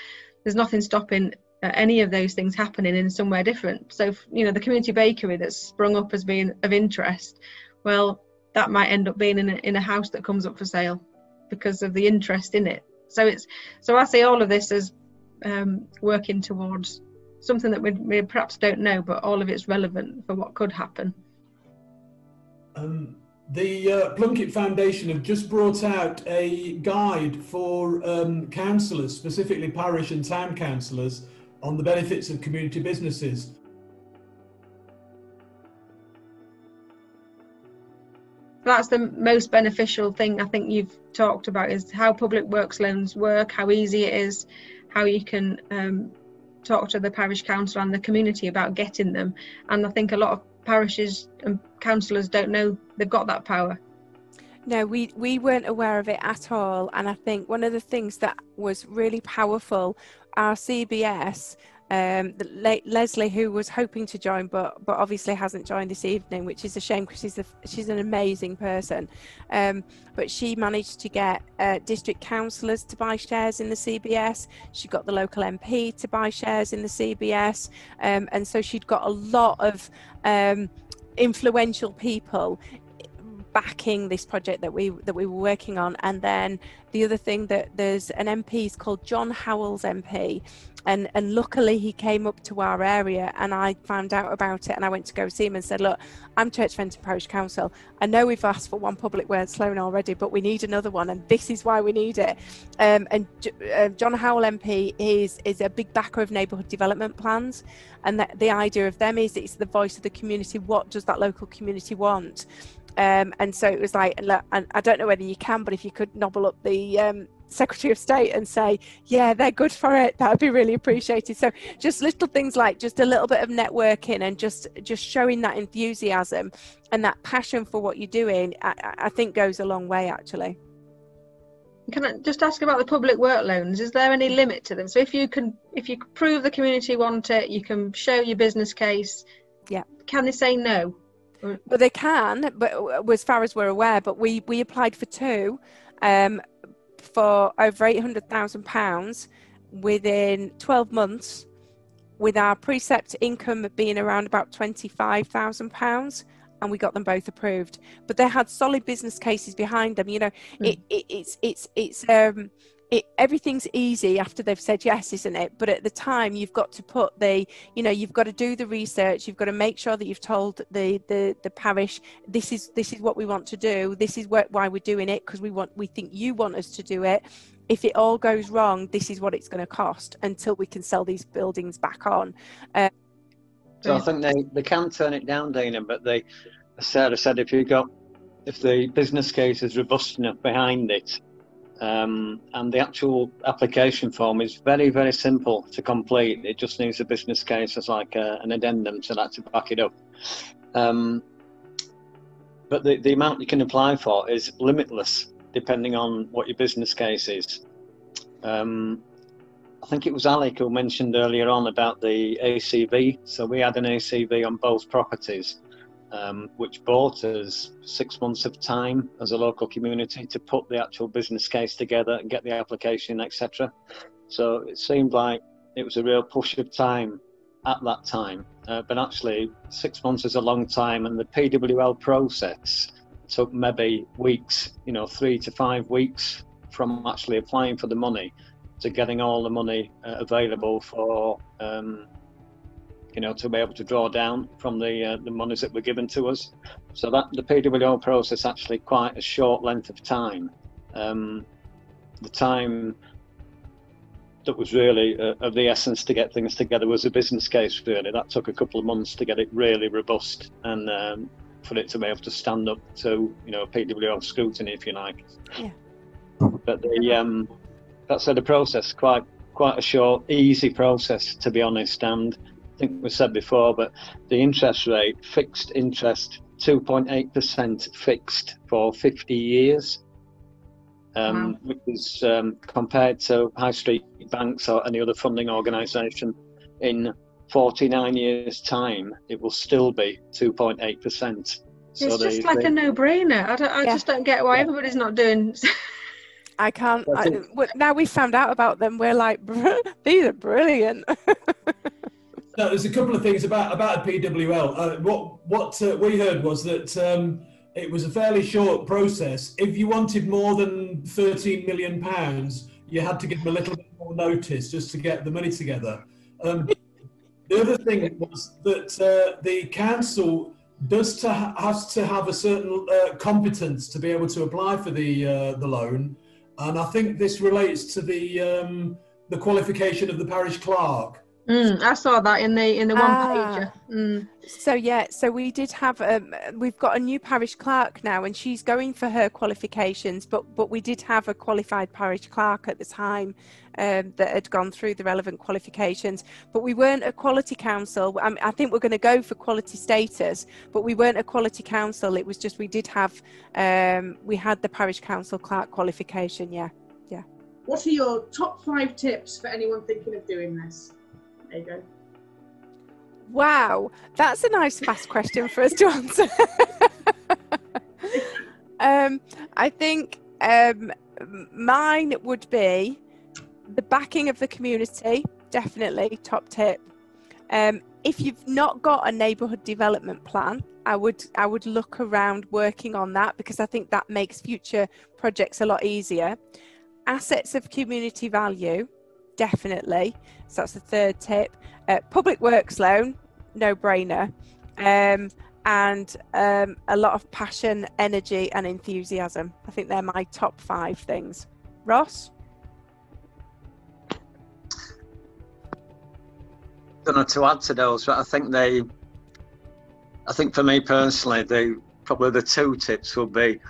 [SPEAKER 3] there's nothing stopping any of those things happening in somewhere different. So, the community bakery that's sprung up as being of interest, well, that might end up being in a house that comes up for sale because of the interest in it. So I see all of this as working towards something that we perhaps don't know, but all of it's relevant for what could happen.
[SPEAKER 4] The Plunkett Foundation have just brought out a guide for councillors, specifically parish and town councillors, on the benefits of community businesses.
[SPEAKER 3] That's the most beneficial thing I think you've talked about, is how public works loans work, how easy it is, how you can talk to the parish council and the community about getting them. And I think a lot of parishes and councillors don't know they've got that power.
[SPEAKER 1] No, we weren't aware of it at all. And I think one of the things that was really powerful our CBS, Leslie, who was hoping to join but obviously hasn't joined this evening, which is a shame because she's an amazing person, but she managed to get district councillors to buy shares in the CBS. She got the local MP to buy shares in the CBS, and so she'd got a lot of influential people backing this project that we were working on. And then the other thing, that there's an MP, is called John Howells MP, and luckily he came up to our area and I found out about it, and I went to go see him and said, look, I'm Church Fenton Parish Council, I know we've asked for one Public Works loan already, but we need another one, and this is why we need it. And John Howell MP is a big backer of neighbourhood development plans, and the idea of them is it's the voice of the community. What does that local community want? And so it was like, look, I don't know whether you can, but if you could nobble up the Secretary of State and say, yeah, they're good for it, that would be really appreciated. So just little things like just a little bit of networking and just showing that enthusiasm and that passion for what you're doing, I think goes a long way, actually.
[SPEAKER 3] Can I just ask about the public work loans? Is there any limit to them? So if you can prove the community want it, you can show your business case.
[SPEAKER 1] Yeah. Can
[SPEAKER 3] they say no?
[SPEAKER 1] Well, they can, but as far as we're aware, but we applied for two for over £800,000 within 12 months, with our precept income being around about £25,000, and we got them both approved. But they had solid business cases behind them. You know, everything's easy after they've said yes, isn't it? But at the time, you've got to put you've got to do the research. You've got to make sure that you've told the parish, this is what we want to do. This is why we're doing it, because we think you want us to do it. If it all goes wrong, this is what it's going to cost until we can sell these buildings back on.
[SPEAKER 2] So I think they can turn it down, Dana, but as Sarah said, if the business case is robust enough behind it, and the actual application form is very, very simple to complete. It just needs a business case as like an addendum to that to back it up. But the amount you can apply for is limitless, depending on what your business case is. I think it was Alec who mentioned earlier on about the ACV. So we had an ACV on both properties, which bought us 6 months of time as a local community to put the actual business case together and get the application, etc. So it seemed like it was a real push of time at that time, but actually 6 months is a long time, and the PWL process took maybe weeks, 3 to 5 weeks from actually applying for the money to getting all the money available for to be able to draw down from the monies that were given to us. So that the PWO process actually quite a short length of time. The time that was really of the essence to get things together was a business case, really. That took a couple of months to get it really robust and for it to be able to stand up to, PWO scrutiny, if you like.
[SPEAKER 1] Yeah.
[SPEAKER 2] But that's the process, quite a short, easy process, to be honest. And I think we said before, but the interest rate, fixed interest, 2.8% fixed for 50 years, wow. Which is compared to high street banks or any other funding organisation, in 49 years' time, it will still be 2.8%.
[SPEAKER 3] It's just like a no-brainer. I just don't get why everybody's not doing.
[SPEAKER 1] I can't. Now we've found out about them, we're like, these are brilliant.
[SPEAKER 4] No, there's a couple of things about a PWL. What we heard was that it was a fairly short process. If you wanted more than £13 million, you had to give them a little bit more notice just to get the money together. The other thing was that the council has to have a certain competence to be able to apply for the loan, and I think this relates to the qualification of the parish clerk.
[SPEAKER 3] I saw that in the one pager.
[SPEAKER 1] So we did have we've got a new parish clerk now, and she's going for her qualifications, but we did have a qualified parish clerk at the time that had gone through the relevant qualifications, but we weren't a quality council. I think we're going to go for quality status, but we weren't a quality council. It was just we did have we had the parish council clerk qualification. Yeah.
[SPEAKER 6] what are your top 5 tips for anyone thinking of doing this? There you go.
[SPEAKER 1] Wow, that's a nice fast question for us to answer. I think mine would be the backing of the community, definitely top tip. If you've not got a neighbourhood development plan, I would look around working on that, because I think that makes future projects a lot easier. Assets of community value, definitely. So that's the third tip. Public Works Loan, no brainer. And a lot of passion, energy and enthusiasm. I think they're my top 5 things. Ross?
[SPEAKER 2] Don't know to add to those, but I think for me personally, probably the 2 tips would be,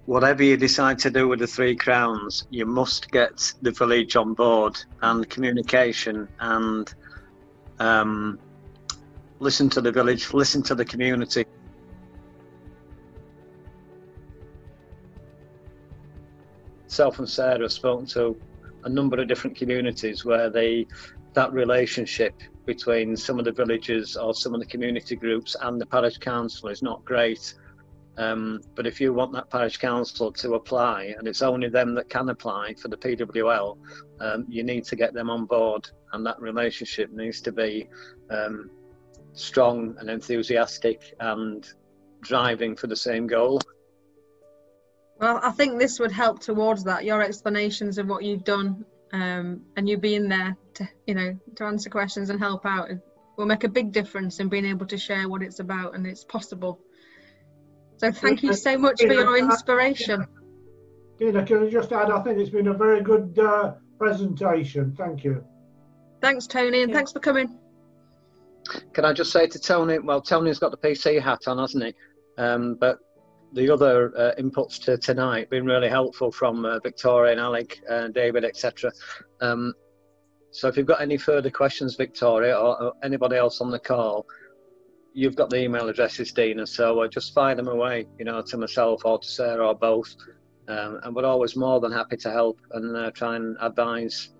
[SPEAKER 2] whatever you decide to do with the 3 crowns, you must get the village on board, and communication, and listen to the village, listen to the community. Self and Sarah have spoken to a number of different communities where that relationship between some of the villages or some of the community groups and the parish council is not great. But if you want that parish council to apply, and it's only them that can apply for the PWL, you need to get them on board, and that relationship needs to be strong and enthusiastic and driving for the same goal.
[SPEAKER 3] Well, I think this would help towards that, your explanations of what you've done, and you being there to answer questions and help out will make a big difference in being able to share what it's about and it's possible. So thank you so much for your inspiration.
[SPEAKER 7] Tina, can I just add, I think it's been a very good presentation. Thank you.
[SPEAKER 3] Thanks, Tony, and thanks for coming.
[SPEAKER 2] Can I just say to Tony, well, Tony's got the PC hat on, hasn't he? But the other inputs to tonight have been really helpful from Victoria and Alec, David, etc. So if you've got any further questions, Victoria, or anybody else on the call, you've got the email addresses, Dina, so just fire them away, to myself or to Sarah or both. And we're always more than happy to help and try and advise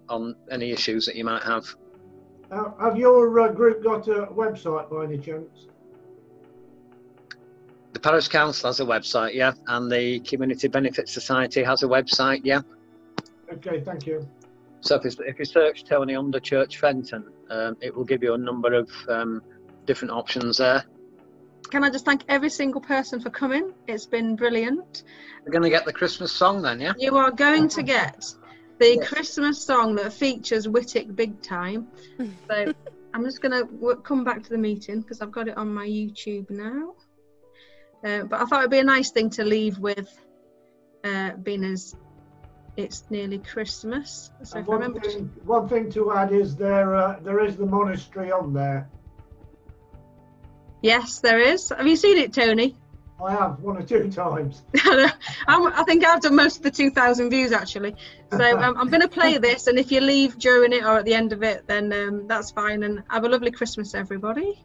[SPEAKER 2] on any issues that you might have.
[SPEAKER 7] Have your group got a website by any chance?
[SPEAKER 2] The Parish Council has a website, yeah, and the Community Benefit Society has a website, yeah.
[SPEAKER 7] Okay, thank you.
[SPEAKER 2] So if you search Tony under Church Fenton, it will give you a number of different options there.
[SPEAKER 3] Can I just thank every single person for coming? It's been brilliant.
[SPEAKER 2] We're going to get the Christmas song then, yeah?
[SPEAKER 3] You are going to get the Christmas song that features Whittick big time. So I'm just going to come back to the meeting because I've got it on my YouTube now. But I thought it'd be a nice thing to leave with, being as it's nearly Christmas. So if I remember,
[SPEAKER 7] one thing to add is there is the monastery on there.
[SPEAKER 3] Yes, there is. Have you seen it, Tony?
[SPEAKER 7] I have, 1 or 2 times.
[SPEAKER 3] I think I've done most of the 2,000 views actually. So I'm going to play this, and if you leave during it or at the end of it, then that's fine. And have a lovely Christmas, everybody.